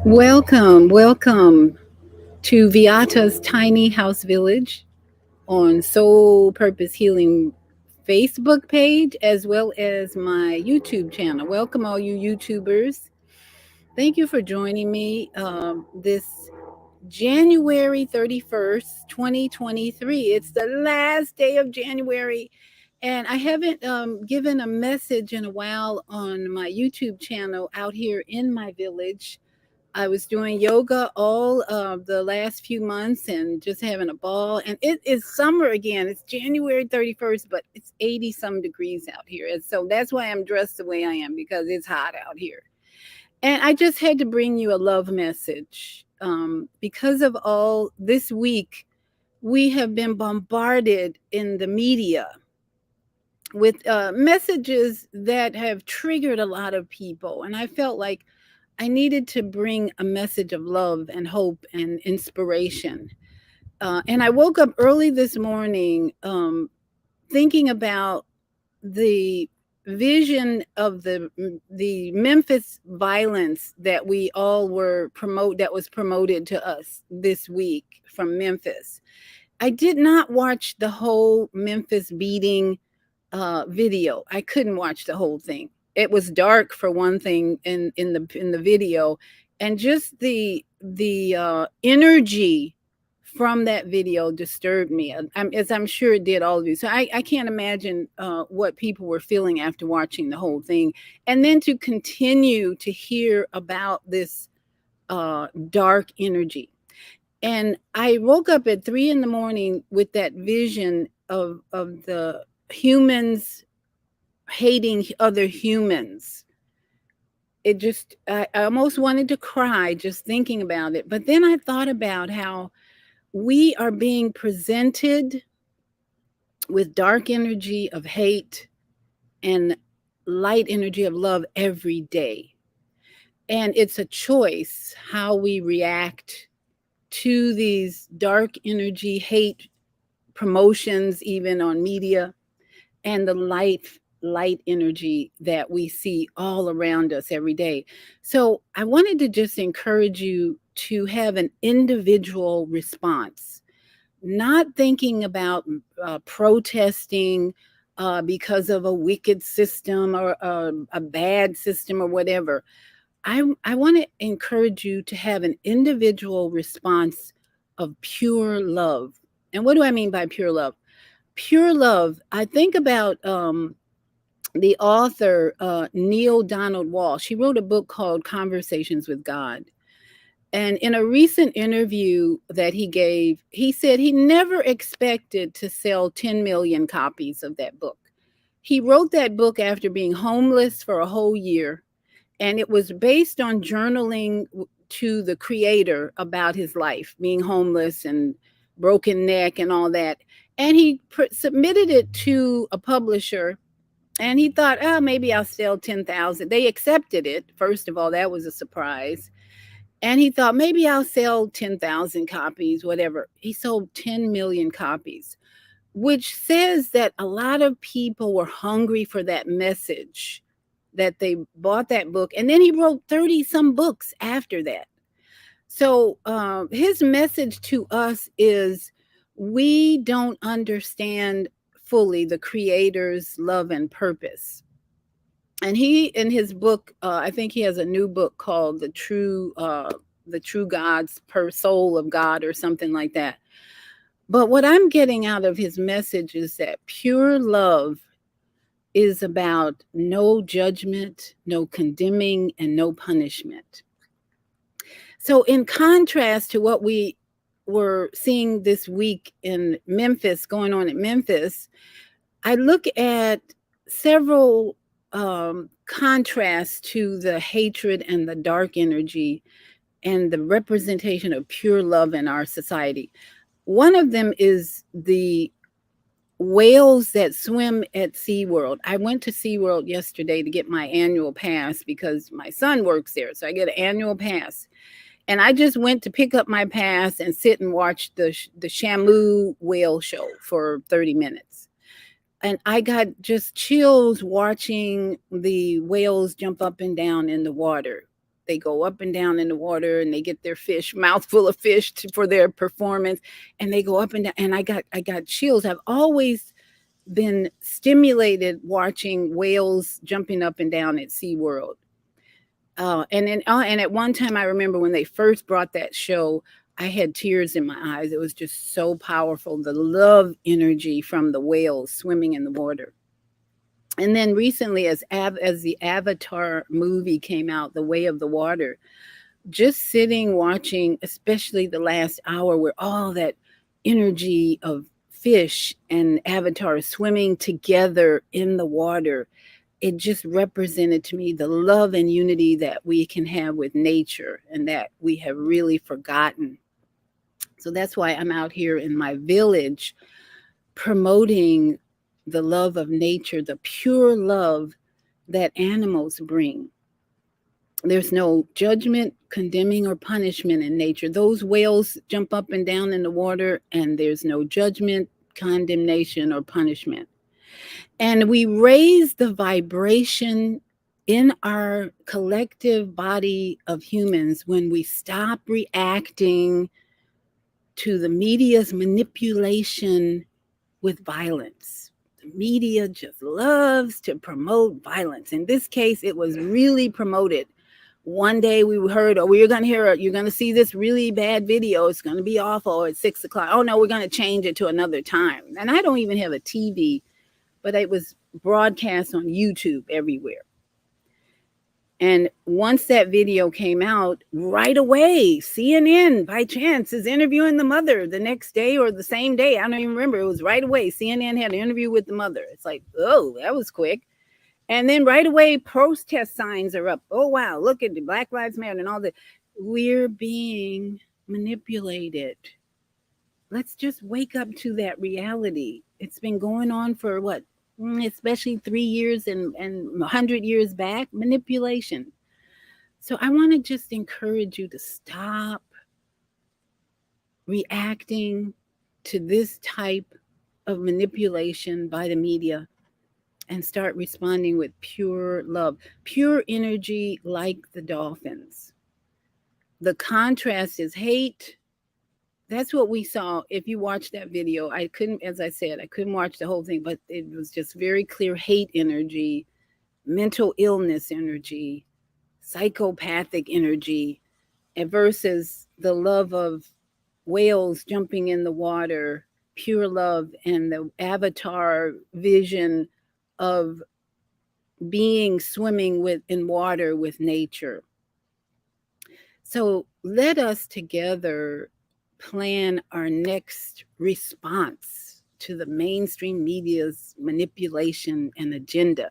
Welcome to Viata's Tiny House Village on Soul Purpose Healing Facebook page as well as my YouTube channel. Welcome, all you YouTubers. Thank you for joining me this January 31st, 2023. It's the last day of January, and I haven't given a message in a while on my YouTube channel out here in my village. I was doing yoga all of the last few months and just having a ball. And it is summer again. It's January 31st, but it's 80 some degrees out here. And so that's why I'm dressed the way I am, because it's hot out here. And I just had to bring you a love message. Because of all this week, we have been bombarded in the media with messages that have triggered a lot of people. And I felt like I needed to bring a message of love and hope and inspiration. And I woke up early this morning thinking about the vision of the Memphis violence that we all were that was promoted to us this week from Memphis. I did not watch the whole Memphis beating video. I couldn't watch the whole thing. It was dark for one thing in the video, and just the energy from that video disturbed me, as I'm sure it did all of you. So I can't imagine what people were feeling after watching the whole thing, and then to continue to hear about this dark energy. And I woke up at 3 in the morning with that vision of the humans hating other humans. I almost wanted to cry just thinking about it. But then I thought about how we are being presented with dark energy of hate and light energy of love every day. And it's a choice how we react to these dark energy, hate promotions, even on media, and the light energy that we see all around us every day. So I wanted to just encourage you to have an individual response, not thinking about protesting because of a wicked system or a bad system or whatever. I want to encourage you to have an individual response of pure love. And what do I mean by pure love? Pure love, I think about the author, Neil Donald Walsh. He wrote a book called Conversations with God. And in a recent interview that he gave, he said he never expected to sell 10 million copies of that book. He wrote that book after being homeless for a whole year, and it was based on journaling to the creator about his life, being homeless and broken neck and all that. And he submitted it to a publisher, and he thought, oh, maybe I'll sell 10,000. They accepted it. First of all, that was a surprise. And he thought, maybe I'll sell 10,000 copies, whatever. He sold 10 million copies, which says that a lot of people were hungry for that message, that they bought that book. And then he wrote 30 some books after that. So his message to us is, we don't understand fully the creator's love and purpose. And he, in his book, I think he has a new book called the True God's per Soul of God or something like that. But what I'm getting out of his message is that pure love is about no judgment, no condemning, and no punishment. So in contrast to what we were seeing this week in Memphis, going on in Memphis, I look at several contrasts to the hatred and the dark energy and the representation of pure love in our society. One of them is the whales that swim at SeaWorld. I went to SeaWorld yesterday to get my annual pass because my son works there. So I get an annual pass. And I just went to pick up my pass and sit and watch the Shamu whale show for 30 minutes. And I got just chills watching the whales jump up and down in the water. they go up and down in the water, and they get their fish, mouthful of fish for their performance, and they go up and down. And I got chills. I've always been stimulated watching whales jumping up and down at SeaWorld. And at one time, I remember when they first brought that show, I had tears in my eyes. It was just so powerful, the love energy from the whales swimming in the water. And then recently, as the Avatar movie came out, The Way of the Water, just sitting watching, especially the last hour, where all that energy of fish and Avatar swimming together in the water, it just represented to me the love and unity that we can have with nature and that we have really forgotten. So that's why I'm out here in my village promoting the love of nature, the pure love that animals bring. There's no judgment, condemning, or punishment in nature. Those whales jump up and down in the water, and there's no judgment, condemnation, or punishment. And we raise the vibration in our collective body of humans when we stop reacting to the media's manipulation with violence. The media just loves to promote violence. In this case, it was really promoted. One day we heard, oh, you're going to see this really bad video. It's going to be awful at 6 o'clock. Oh, no, we're going to change it to another time. And I don't even have a TV, but it was broadcast on YouTube everywhere. And once that video came out, right away, CNN, by chance, is interviewing the mother the next day or the same day. I don't even remember. It was right away. CNN had an interview with the mother. It's like, oh, that was quick. And then right away, protest signs are up. Oh, wow, look at the Black Lives Matter and all that. We're being manipulated. Let's just wake up to that reality. It's been going on for what? Especially 3 years and 100 years back, manipulation. So I want to just encourage you to stop reacting to this type of manipulation by the media and start responding with pure love, pure energy like the dolphins. The contrast is hate. That's what we saw. If you watch that video, I couldn't, as I said, I couldn't watch the whole thing, but it was just very clear hate energy, mental illness energy, psychopathic energy, versus the love of whales jumping in the water, pure love, and the avatar vision of being swimming in water with nature. So let us together plan our next response to the mainstream media's manipulation and agenda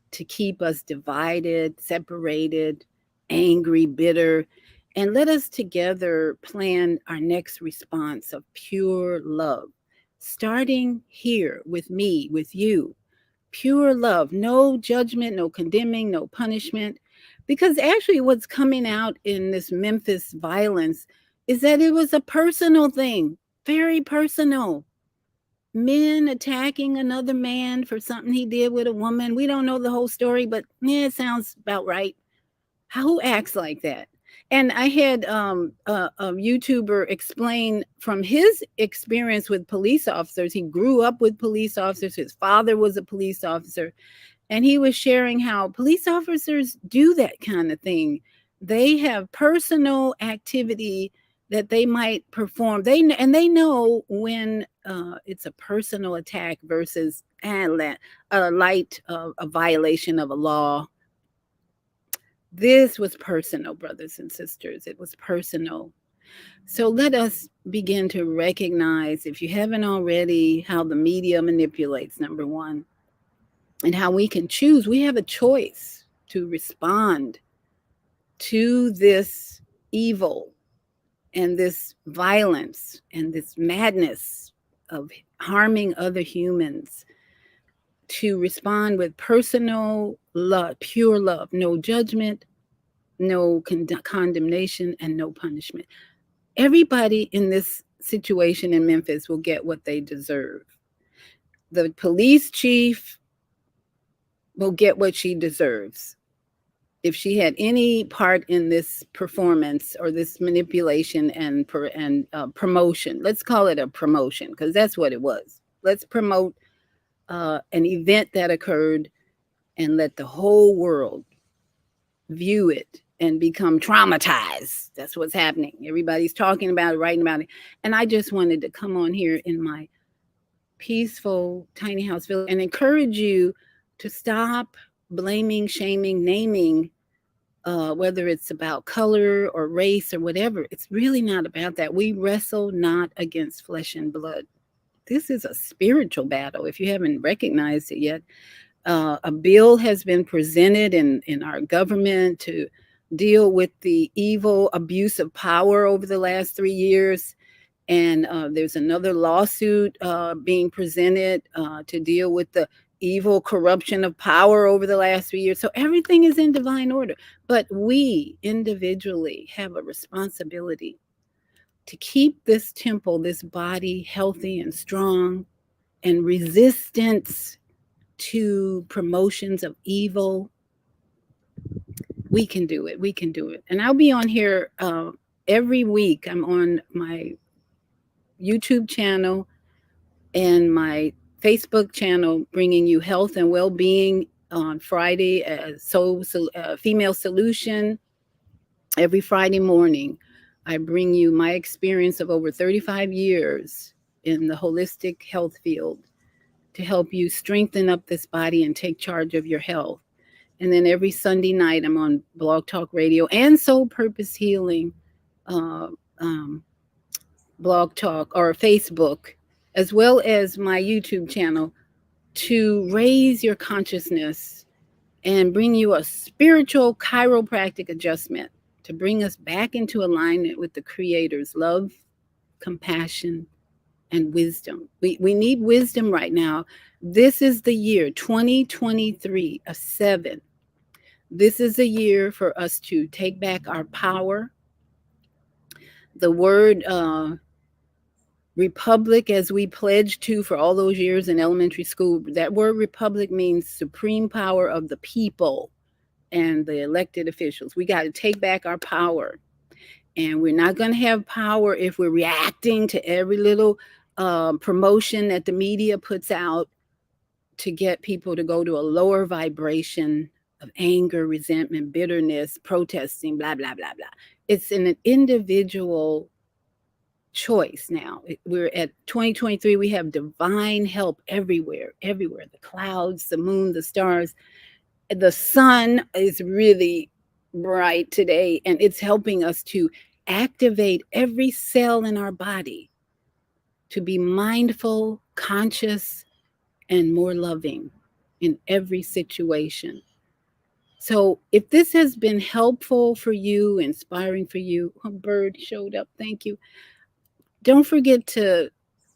to keep us divided, separated, angry, bitter. And let us together plan our next response of pure love, starting here with me, with you. Pure love, no judgment, no condemning, no punishment. Because actually, what's coming out in this Memphis violence is that it was a personal thing, very personal. Men attacking another man for something he did with a woman. We don't know the whole story, but it sounds about right. Who acts like that? And I had a YouTuber explain from his experience with police officers. He grew up with police officers. His father was a police officer. And he was sharing how police officers do that kind of thing. They have personal activity that they might perform. They know when it's a personal attack versus a light a violation of a law. This was personal, brothers and sisters. It was personal. So let us begin to recognize, if you haven't already, how the media manipulates, number one, and how we can choose. We have a choice to respond to this evil and this violence and this madness of harming other humans, to respond with personal love, pure love, no judgment, no condemnation, and no punishment. Everybody in this situation in Memphis will get what they deserve. The police chief will get what she deserves. if she had any part in this performance or this manipulation and promotion. Let's call it a promotion because that's what it was. Let's promote an event that occurred and let the whole world view it and become traumatized. That's what's happening. Everybody's talking about it, writing about it. And I just wanted to come on here in my peaceful tiny house village and encourage you to stop blaming, shaming, naming, whether it's about color or race or whatever. It's really not about that. We wrestle not against flesh and blood. This is a spiritual battle if you haven't recognized it yet. A bill has been presented in our government to deal with the evil abuse of power over the last 3 years. And there's another lawsuit being presented to deal with the evil corruption of power over the last 3 years. So everything is in divine order. But we individually have a responsibility to keep this temple, this body healthy and strong and resistance to promotions of evil. We can do it. We can do it. And I'll be on here every week. I'm on my YouTube channel and my Facebook channel, bringing you health and well-being on Friday as Female Solution. Every Friday morning, I bring you my experience of over 35 years in the holistic health field to help you strengthen up this body and take charge of your health. And then every Sunday night, I'm on Blog Talk Radio and Soul Purpose Healing uh, um, Blog Talk or Facebook, as well as my YouTube channel, to raise your consciousness and bring you a spiritual chiropractic adjustment to bring us back into alignment with the Creator's love, compassion, and wisdom. We need wisdom right now. This is the year 2023, a 7. This is a year for us to take back our power. The word republic, as we pledged to for all those years in elementary school, that word republic means supreme power of the people and the elected officials. We got to take back our power. And we're not going to have power if we're reacting to every little promotion that the media puts out to get people to go to a lower vibration of anger, resentment, bitterness, protesting, blah, blah, blah, blah. It's an individual choice now. We're at 2023. We have divine help everywhere, everywhere. The clouds, the moon, the stars. The sun is really bright today, and it's helping us to activate every cell in our body to be mindful, conscious, and more loving in every situation. So if this has been helpful for you, inspiring for you, a bird showed up, thank you. Don't forget to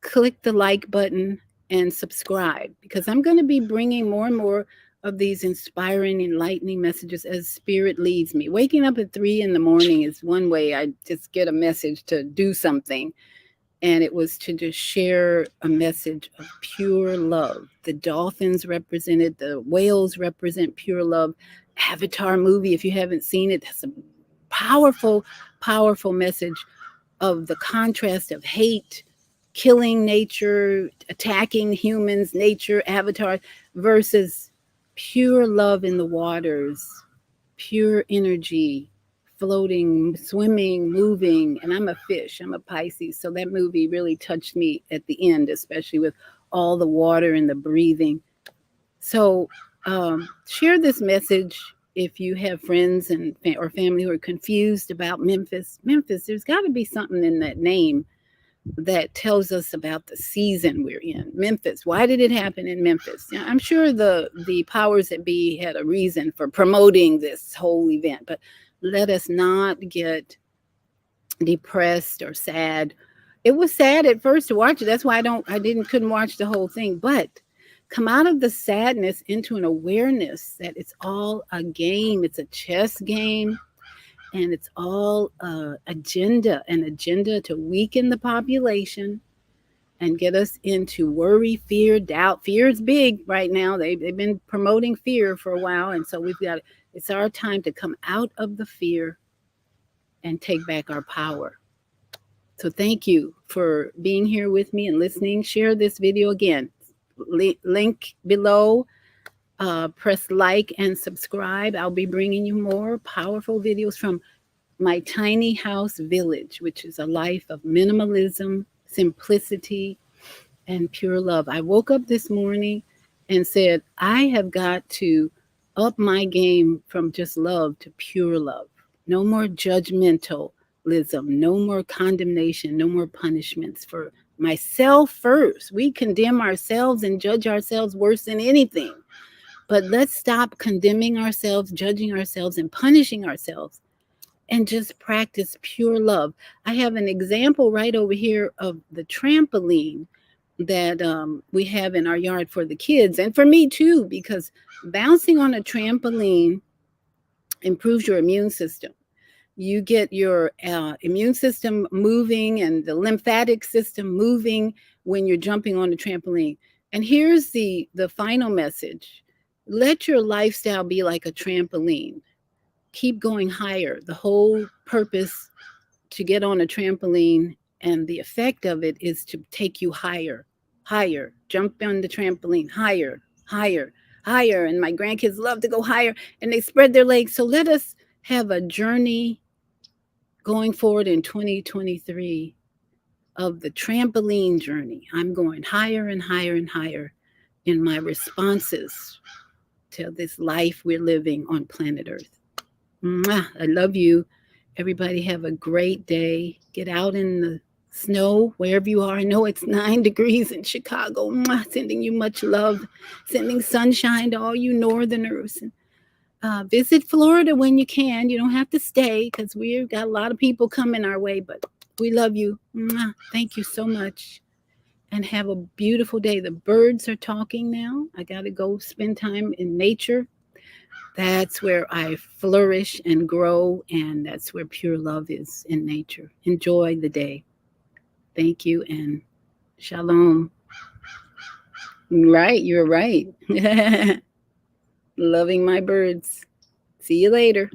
click the like button and subscribe, because I'm going to be bringing more and more of these inspiring, enlightening messages as spirit leads me. Waking up at 3 in the morning is one way I just get a message to do something. And it was to just share a message of pure love. The dolphins represented, the whales represent pure love. Avatar movie, if you haven't seen it, that's a powerful, powerful message of the contrast of hate, killing nature, attacking humans, nature, Avatar, versus pure love in the waters, pure energy, floating, swimming, moving. And I'm a fish, I'm a Pisces. So that movie really touched me at the end, especially with all the water and the breathing. So share this message if you have friends and or family who are confused about Memphis. Memphis, there's got to be something in that name that tells us about the season we're in. Memphis, why did it happen in Memphis? Now, I'm sure the powers that be had a reason for promoting this whole event, but let us not get depressed or sad. It was sad at first to watch it. That's why couldn't watch the whole thing, but come out of the sadness into an awareness that it's all a game. It's a chess game. And it's all an agenda to weaken the population and get us into worry, fear, doubt. Fear is big right now. They've been promoting fear for a while. And so it's our time to come out of the fear and take back our power. So thank you for being here with me and listening. Share this video again. Link below. Press like and subscribe. I'll be bringing you more powerful videos from my tiny house village, which is a life of minimalism, simplicity, and pure love. I woke up this morning and said, I have got to up my game from just love to pure love. No more judgmentalism, no more condemnation, no more punishments for myself first. We condemn ourselves and judge ourselves worse than anything. But let's stop condemning ourselves, judging ourselves, and punishing ourselves and just practice pure love. I have an example right over here of the trampoline that we have in our yard for the kids and for me too, because bouncing on a trampoline improves your immune system. You get your immune system moving and the lymphatic system moving when you're jumping on a trampoline. And here's the final message. Let your lifestyle be like a trampoline. Keep going higher. The whole purpose to get on a trampoline and the effect of it is to take you higher, higher. Jump on the trampoline, higher, higher, higher. And my grandkids love to go higher and they spread their legs. So let us have a journey going forward in 2023 of the trampoline journey. I'm going higher and higher and higher in my responses to this life we're living on planet Earth. Mwah, I love you. Everybody have a great day. Get out in the snow wherever you are. I know it's 9 degrees in Chicago. Mwah, sending you much love. Sending sunshine to all you northerners. Visit Florida when you can. You don't have to stay because we've got a lot of people coming our way, but we love you. Mwah, thank you so much. And have a beautiful day. The birds are talking now. I got to go spend time in nature. That's where I flourish and grow, and that's where pure love is in nature. Enjoy the day. Thank you, and shalom. Right, you're right. Loving my birds. See you later.